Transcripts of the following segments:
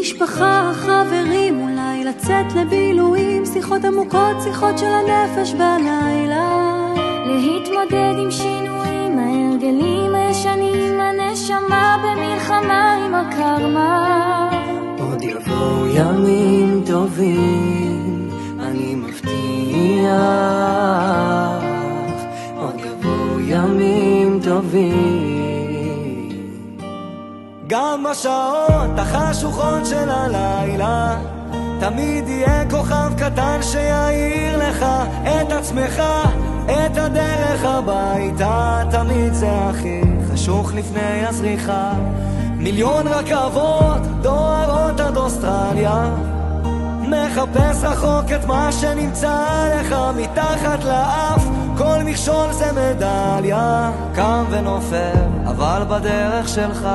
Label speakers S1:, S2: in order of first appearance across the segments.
S1: המשפחה, חברים, אולי לצאת לבילויים, שיחות עמוקות, שיחות של הנפש בלילה.
S2: להתמודד עם שינויים, ההרגלים הישנים, הנשמה במלחמה עם הקרמה.
S3: עוד יבואו ימים טובים, אני מבטיח. עוד יבואו ימים טובים.
S4: גם בשעות החשוכות של הלילה תמיד יהיה כוכב קטן שיעיר לך את עצמך, את הדרך הביתה. תמיד זה הכי חשוך לפני הזריחה. מיליון רכבות דוהרות עד אוסטרליה, מחפש רחוק את מה שנמצא לך מתחת לאף. כל מכשול זה מדליה, קם ונופל אבל בדרך שלך.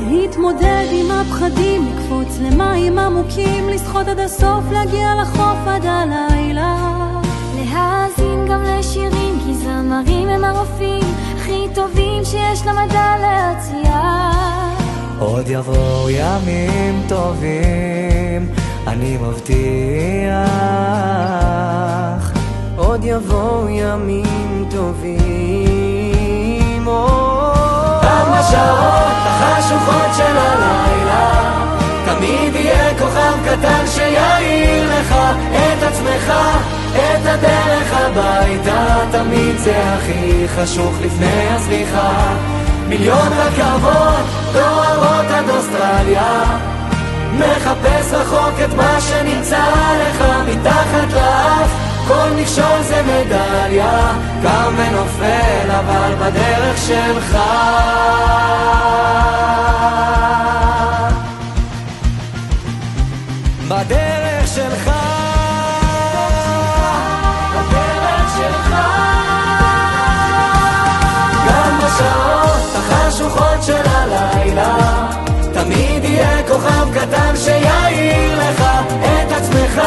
S1: להתמודד עם הפחדים, לקפוץ למים עמוקים, לשחות עד הסוף, להגיע לחוף עד הלילה.
S2: להאזין גם לשירים, כי זמרים הם הרופאים הכי טובים שיש למדע להציע.
S4: עוד יבואו ימים טובים, אני מבטיח.
S3: עוד יבואו ימים טובים.
S4: גם בשעות החשוכות של הלילה תמיד יהיה כוכב קטן שיעיר לך את עצמך, את הדרך הביתה. תמיד זה הכי חשוך לפני הזריחה. מיליון רכבות דוהרות עד אוסטרליה, מחפש רחוק את מה שנמצא לך מתחת לאף. כל מכשול זה מדליה, קם ונופל אבל בדרך שלך. בדרך שלך, בדרך שלך. גם בשעות החשוכות של הלילה תמיד יהיה כוכב קטן שיעיר לך את עצמך,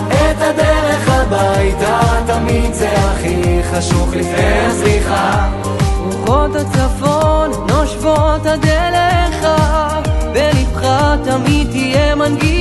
S4: את הדרך הביתה. תמיד זה הכי חשוך לפני הזריחה.
S3: רוחות הצפון נושבות עד אליך, בלבך תמיד תהיה מנגינה.